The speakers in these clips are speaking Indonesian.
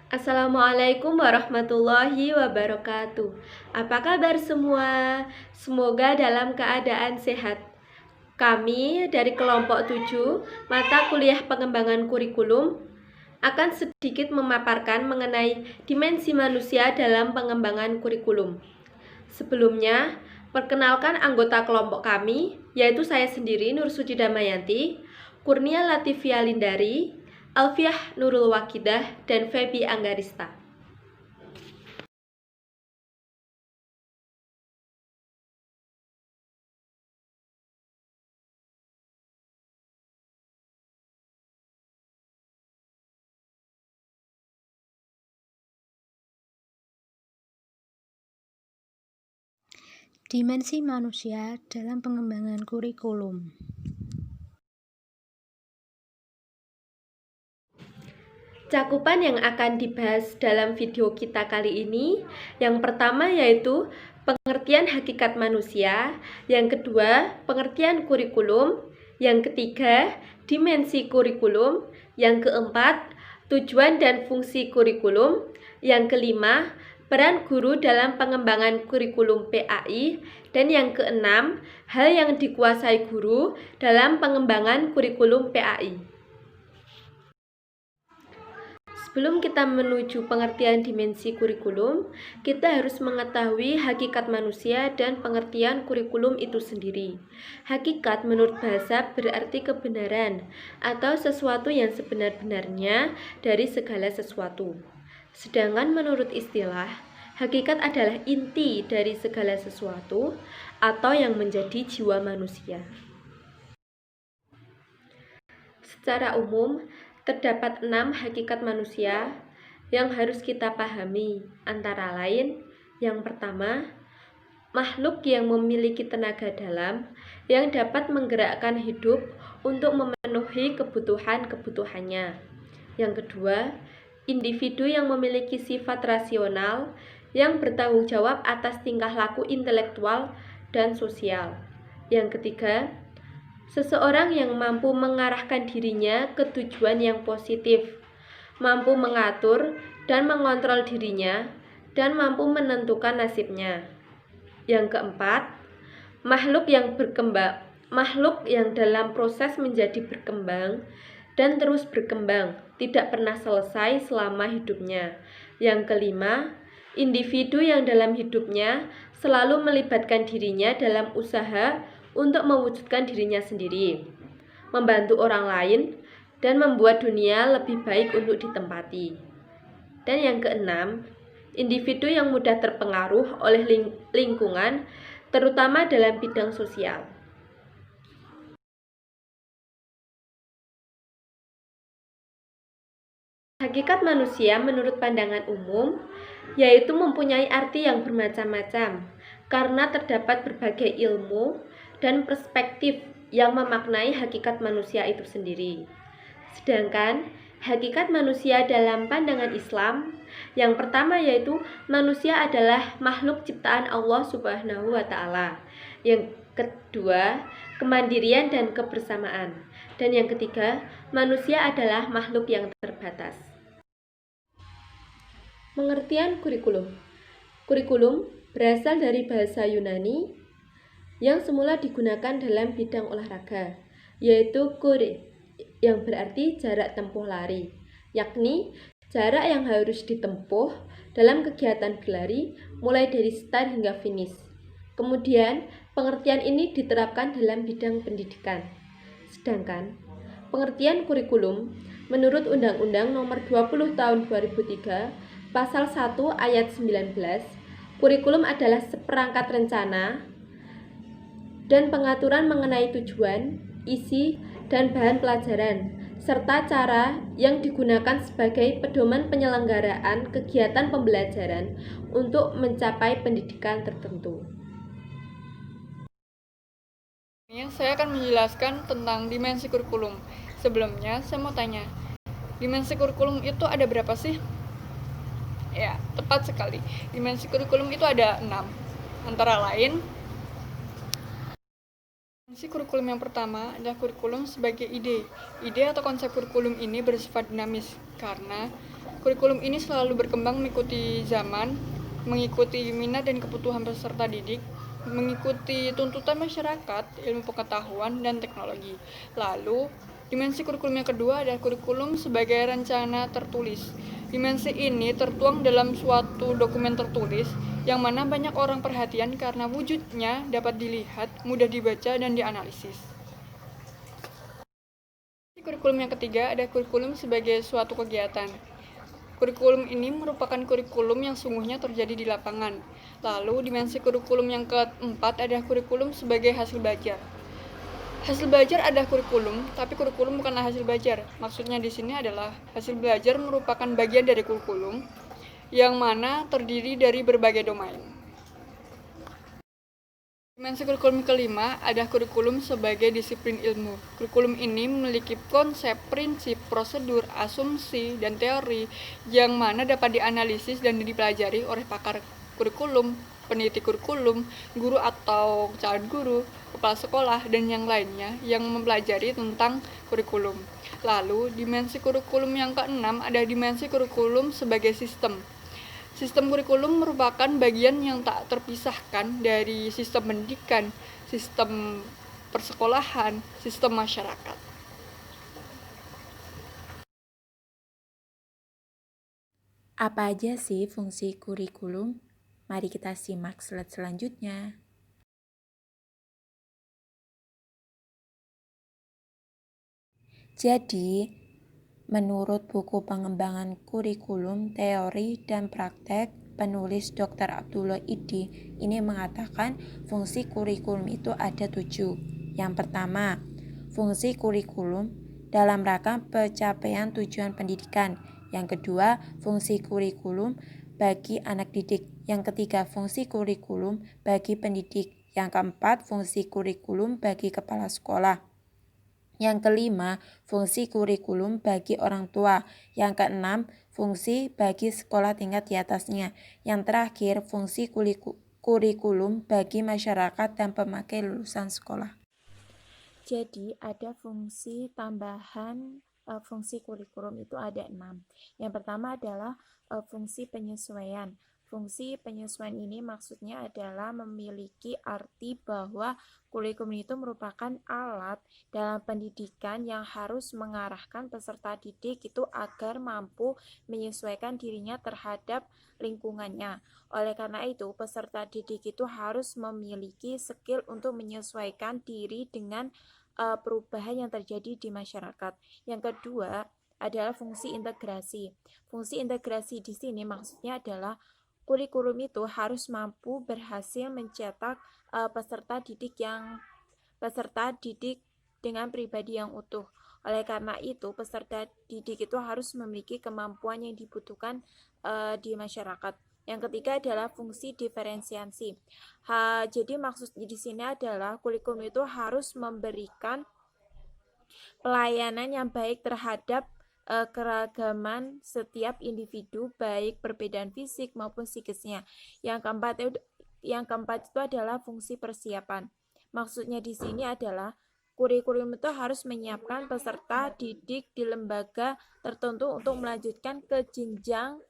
Assalamualaikum warahmatullahi wabarakatuh. Apa kabar semua? Semoga dalam keadaan sehat. Kami dari kelompok 7 mata kuliah pengembangan kurikulum akan sedikit memaparkan mengenai dimensi manusia dalam pengembangan kurikulum. Sebelumnya, perkenalkan anggota kelompok kami, yaitu saya sendiri Nur Suci Damayanti, Kurnia Latifia Lindari, Alfiah Nurul Wakidah, dan Feby Anggarista. Dimensi manusia dalam pengembangan kurikulum. Cakupan yang akan dibahas dalam video kita kali ini, yang pertama yaitu pengertian hakikat manusia, yang kedua pengertian kurikulum, yang ketiga dimensi kurikulum, yang keempat tujuan dan fungsi kurikulum, yang kelima peran guru dalam pengembangan kurikulum PAI, dan yang keenam hal yang dikuasai guru dalam pengembangan kurikulum PAI. Sebelum kita menuju pengertian dimensi kurikulum, kita harus mengetahui hakikat manusia dan pengertian kurikulum itu sendiri. Hakikat menurut bahasa berarti kebenaran atau sesuatu yang sebenar-benarnya dari segala sesuatu. Sedangkan menurut istilah, hakikat adalah inti dari segala sesuatu atau yang menjadi jiwa manusia. Secara umum, terdapat 6 hakikat manusia yang harus kita pahami, antara lain, yang pertama, makhluk yang memiliki tenaga dalam yang dapat menggerakkan hidup untuk memenuhi kebutuhan-kebutuhannya. Yang kedua, individu yang memiliki sifat rasional yang bertanggung jawab atas tingkah laku intelektual dan sosial. Yang ketiga, seseorang yang mampu mengarahkan dirinya ke tujuan yang positif, mampu mengatur dan mengontrol dirinya, dan mampu menentukan nasibnya. Yang keempat, makhluk yang dalam proses menjadi berkembang dan terus berkembang, tidak pernah selesai selama hidupnya. Yang kelima, individu yang dalam hidupnya selalu melibatkan dirinya dalam usaha untuk mewujudkan dirinya sendiri, membantu orang lain, dan membuat dunia lebih baik untuk ditempati. Dan yang keenam, individu yang mudah terpengaruh oleh lingkungan, terutama dalam bidang sosial. Hakikat manusia menurut pandangan umum yaitu mempunyai arti yang bermacam-macam karena terdapat berbagai ilmu dan perspektif yang memaknai hakikat manusia itu sendiri. Sedangkan hakikat manusia dalam pandangan Islam yang pertama yaitu manusia adalah makhluk ciptaan Allah Subhanahu wa Ta'ala. Yang kedua, kemandirian dan kebersamaan. Dan yang ketiga, manusia adalah makhluk yang terbatas. Pengertian kurikulum. Kurikulum berasal dari bahasa Yunani yang semula digunakan dalam bidang olahraga, yaitu kure, yang berarti jarak tempuh lari, yakni jarak yang harus ditempuh dalam kegiatan berlari mulai dari start hingga finish. Kemudian, pengertian ini diterapkan dalam bidang pendidikan. Sedangkan, pengertian kurikulum menurut Undang-Undang Nomor 20 Tahun 2003, Pasal 1 Ayat 19, kurikulum adalah seperangkat rencana dan pengaturan mengenai tujuan, isi, dan bahan pelajaran, serta cara yang digunakan sebagai pedoman penyelenggaraan kegiatan pembelajaran untuk mencapai pendidikan tertentu. Saya akan menjelaskan tentang dimensi kurikulum. Sebelumnya, saya mau tanya, dimensi kurikulum itu ada berapa sih? Ya, tepat sekali. Dimensi kurikulum itu ada 6. Antara lain, dimensi kurikulum yang pertama adalah kurikulum sebagai ide. Ide atau konsep kurikulum ini bersifat dinamis karena Kurikulum ini selalu berkembang mengikuti zaman, mengikuti minat dan kebutuhan peserta didik, mengikuti tuntutan masyarakat, ilmu pengetahuan, dan teknologi. Lalu, dimensi kurikulum yang kedua adalah kurikulum sebagai rencana tertulis. Dimensi ini tertuang dalam suatu dokumen tertulis yang mana banyak orang perhatian karena wujudnya dapat dilihat, mudah dibaca, dan dianalisis. Kurikulum yang ketiga ada kurikulum sebagai suatu kegiatan. Kurikulum ini merupakan kurikulum yang sungguhnya terjadi di lapangan. Lalu, dimensi kurikulum yang keempat adalah kurikulum sebagai hasil belajar. Hasil belajar adalah kurikulum, tapi kurikulum bukanlah hasil belajar. Maksudnya di sini adalah hasil belajar merupakan bagian dari kurikulum yang mana terdiri dari berbagai domain. Dimensi kurikulum kelima adalah kurikulum sebagai disiplin ilmu. Kurikulum ini memiliki konsep, prinsip, prosedur, asumsi, dan teori yang mana dapat dianalisis dan dipelajari oleh pakar kurikulum, peneliti kurikulum, guru atau calon guru, kepala sekolah, dan yang lainnya yang mempelajari tentang kurikulum. Lalu, dimensi kurikulum yang keenam adalah dimensi kurikulum sebagai sistem. Sistem kurikulum merupakan bagian yang tak terpisahkan dari sistem pendidikan, sistem persekolahan, sistem masyarakat. Apa aja sih fungsi kurikulum? Mari kita simak slide selanjutnya. Jadi, menurut buku pengembangan kurikulum, teori, dan praktek, penulis Dr. Abdullah Iddi ini mengatakan fungsi kurikulum itu ada 7. Yang pertama, fungsi kurikulum dalam rangka pencapaian tujuan pendidikan. Yang kedua, fungsi kurikulum bagi anak didik. Yang ketiga, fungsi kurikulum bagi pendidik. Yang keempat, fungsi kurikulum bagi kepala sekolah. Yang kelima, fungsi kurikulum bagi orang tua. Yang keenam, fungsi bagi sekolah tingkat di atasnya. Yang terakhir, fungsi kurikulum bagi masyarakat dan pemakai lulusan sekolah. Jadi, ada fungsi tambahan fungsi kurikulum itu ada 6. Yang pertama adalah fungsi penyesuaian. Fungsi penyesuaian ini maksudnya adalah memiliki arti bahwa kurikulum itu merupakan alat dalam pendidikan yang harus mengarahkan peserta didik itu agar mampu menyesuaikan dirinya terhadap lingkungannya. Oleh karena itu, peserta didik itu harus memiliki skill untuk menyesuaikan diri dengan perubahan yang terjadi di masyarakat. Yang kedua adalah fungsi integrasi. Fungsi integrasi di sini maksudnya adalah kurikulum itu harus mampu berhasil mencetak peserta didik dengan pribadi yang utuh. Oleh karena itu, peserta didik itu harus memiliki kemampuan yang dibutuhkan di masyarakat. Yang ketiga adalah fungsi diferensiasi. Jadi maksudnya di sini adalah kurikulum itu harus memberikan pelayanan yang baik terhadap keragaman setiap individu, baik perbedaan fisik maupun psikisnya. Yang keempat itu adalah fungsi persiapan. Maksudnya di sini adalah kurikulum itu harus menyiapkan peserta didik di lembaga tertentu untuk melanjutkan ke jenjang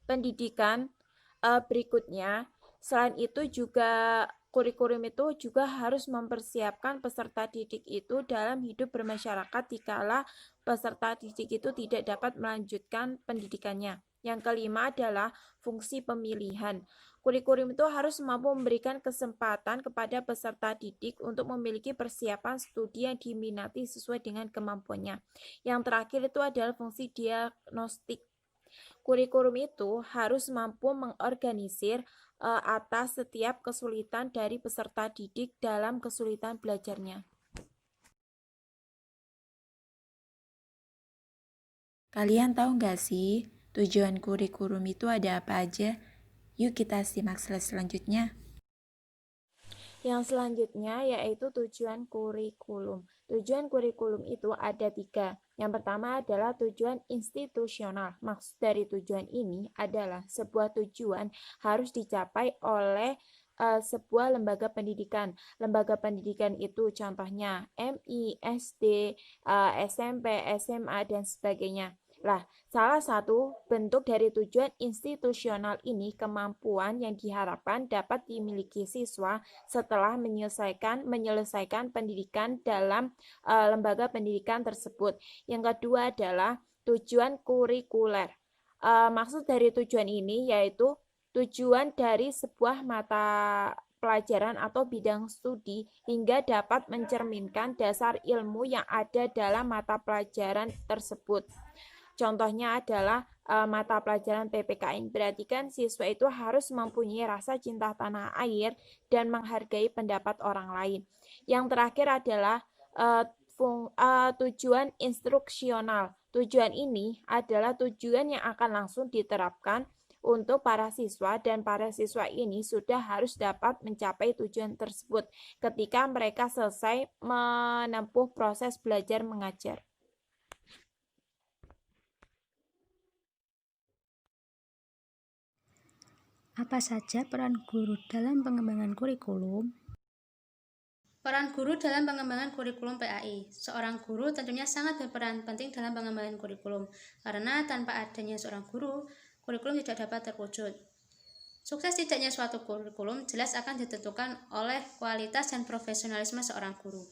pendidikan berikutnya. Selain itu juga kurikulum itu juga harus mempersiapkan peserta didik itu dalam hidup bermasyarakat dikala peserta didik itu tidak dapat melanjutkan pendidikannya. Yang kelima adalah fungsi pemilihan. Kurikulum itu harus mampu memberikan kesempatan kepada peserta didik untuk memiliki persiapan studi yang diminati sesuai dengan kemampuannya. Yang terakhir itu adalah fungsi diagnostik. Kurikulum itu harus mampu mengorganisir atas setiap kesulitan dari peserta didik dalam kesulitan belajarnya. Kalian tahu nggak sih tujuan kurikulum itu ada apa aja? Yuk kita simak slide selanjutnya. Yang selanjutnya yaitu tujuan kurikulum. Tujuan kurikulum itu ada 3. Yang pertama adalah tujuan institusional. Maksud dari tujuan ini adalah sebuah tujuan harus dicapai oleh sebuah lembaga pendidikan. Lembaga pendidikan itu contohnya MI, SD, SMP, SMA, dan sebagainya. Lah, salah satu bentuk dari tujuan institusional ini kemampuan yang diharapkan dapat dimiliki siswa setelah menyelesaikan pendidikan dalam lembaga pendidikan tersebut. Yang kedua adalah tujuan kurikuler. Maksud dari tujuan ini yaitu tujuan dari sebuah mata pelajaran atau bidang studi hingga dapat mencerminkan dasar ilmu yang ada dalam mata pelajaran tersebut. Contohnya adalah mata pelajaran PPKN. Berarti kan siswa itu harus mempunyai rasa cinta tanah air dan menghargai pendapat orang lain. Yang terakhir adalah tujuan instruksional. Tujuan ini adalah tujuan yang akan langsung diterapkan untuk para siswa, dan para siswa ini sudah harus dapat mencapai tujuan tersebut ketika mereka selesai menempuh proses belajar mengajar. Apa saja peran guru dalam pengembangan kurikulum? Peran guru dalam pengembangan kurikulum PAI. Seorang guru tentunya sangat berperan penting dalam pengembangan kurikulum, karena tanpa adanya seorang guru, kurikulum tidak dapat terwujud. Sukses tidaknya suatu kurikulum jelas akan ditentukan oleh kualitas dan profesionalisme seorang guru.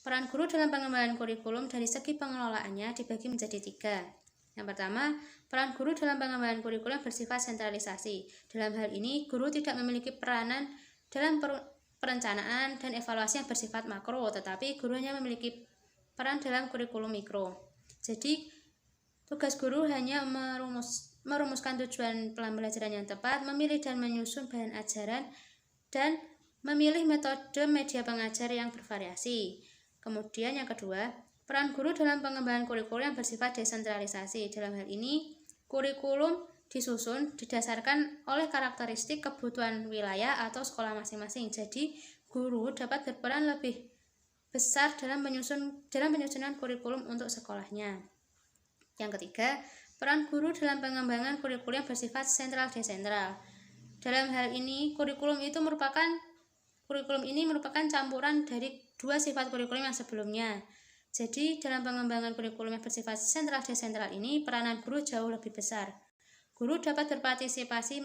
Peran guru dalam pengembangan kurikulum dari segi pengelolaannya dibagi menjadi 3. Yang pertama, peran guru dalam pengembangan kurikulum bersifat sentralisasi. Dalam hal ini, guru tidak memiliki peranan dalam perencanaan dan evaluasi yang bersifat makro, tetapi guru hanya memiliki peran dalam kurikulum mikro. Jadi, tugas guru hanya merumuskan tujuan pembelajaran yang tepat, memilih dan menyusun bahan ajaran, dan memilih metode media pengajar yang bervariasi. Kemudian yang kedua, peran guru dalam pengembangan kurikulum yang bersifat desentralisasi. Dalam hal ini, kurikulum disusun didasarkan oleh karakteristik kebutuhan wilayah atau sekolah masing-masing. Jadi, guru dapat berperan lebih besar dalam penyusunan kurikulum untuk sekolahnya. Yang ketiga, peran guru dalam pengembangan kurikulum yang bersifat sentral-desentral. Dalam hal ini, kurikulum ini merupakan campuran dari dua sifat kurikulum yang sebelumnya. Jadi, dalam pengembangan kurikulum yang bersifat sentral-desentral ini, peranan guru jauh lebih besar. Guru dapat berpartisipasi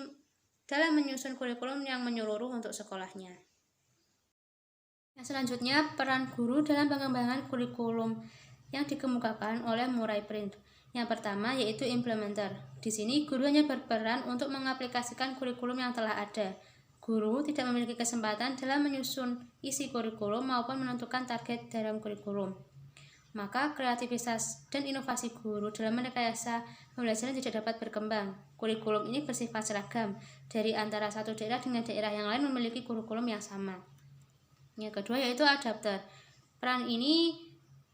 dalam menyusun kurikulum yang menyeluruh untuk sekolahnya. Yang selanjutnya, peran guru dalam pengembangan kurikulum yang dikemukakan oleh Murray Print. Yang pertama yaitu implementer. Di sini guru hanya berperan untuk mengaplikasikan kurikulum yang telah ada. Guru tidak memiliki kesempatan dalam menyusun isi kurikulum maupun menentukan target dalam kurikulum. Maka kreativitas dan inovasi guru dalam merekayasa pembelajaran tidak dapat berkembang. Kurikulum ini bersifat seragam, dari antara satu daerah dengan daerah yang lain memiliki kurikulum yang sama. Yang kedua yaitu adapter. Peran ini,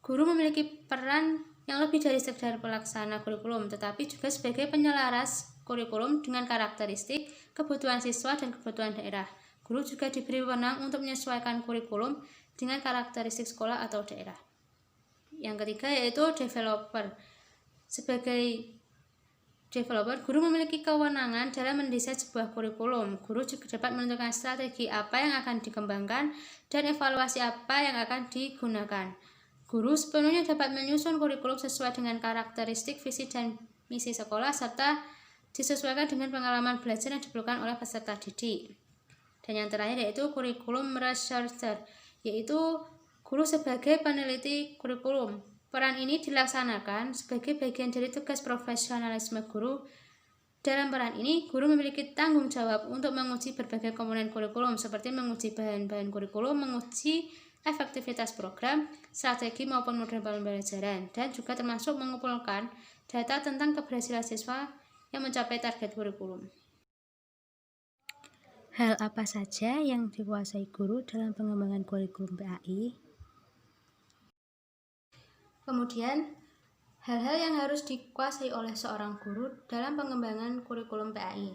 guru memiliki peran yang lebih dari sekedar pelaksana kurikulum, tetapi juga sebagai penyelaras kurikulum dengan karakteristik, kebutuhan siswa, dan kebutuhan daerah. Guru juga diberi wewenang untuk menyesuaikan kurikulum dengan karakteristik sekolah atau daerah. Yang ketiga yaitu developer. Sebagai developer, guru memiliki kewenangan dalam mendesain sebuah kurikulum. Guru juga dapat menentukan strategi apa yang akan dikembangkan dan evaluasi apa yang akan digunakan. Guru sepenuhnya dapat menyusun kurikulum sesuai dengan karakteristik, visi, dan misi sekolah, serta disesuaikan dengan pengalaman belajar yang diperlukan oleh peserta didik. Dan yang terakhir yaitu kurikulum researcher, yaitu guru sebagai peneliti kurikulum. Peran ini dilaksanakan sebagai bagian dari tugas profesionalisme guru. Dalam peran ini, guru memiliki tanggung jawab untuk menguji berbagai komponen kurikulum, seperti menguji bahan-bahan kurikulum, menguji efektivitas program, strategi maupun model pembelajaran, dan juga termasuk mengumpulkan data tentang keberhasilan siswa yang mencapai target kurikulum. Hal apa saja yang dikuasai guru dalam pengembangan kurikulum PAI? Kemudian, hal-hal yang harus dikuasai oleh seorang guru dalam pengembangan kurikulum PAI.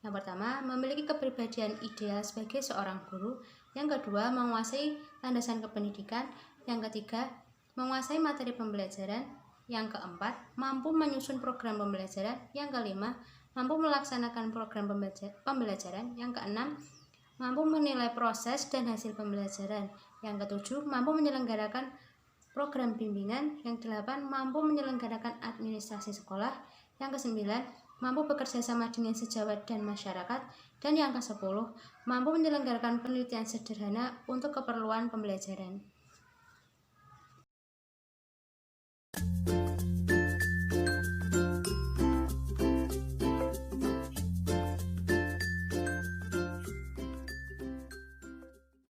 Yang pertama, memiliki kepribadian ideal sebagai seorang guru. Yang kedua, menguasai landasan kependidikan. Yang ketiga, menguasai materi pembelajaran. Yang keempat, mampu menyusun program pembelajaran. Yang kelima, mampu melaksanakan program pembelajaran. Yang keenam, mampu menilai proses dan hasil pembelajaran. Yang ketujuh, mampu menyelenggarakan program bimbingan. Yang 8, mampu menyelenggarakan administrasi sekolah. Yang ke-9, mampu bekerja sama dengan sejawat dan masyarakat. Dan yang ke-10, mampu menyelenggarakan penelitian sederhana untuk keperluan pembelajaran.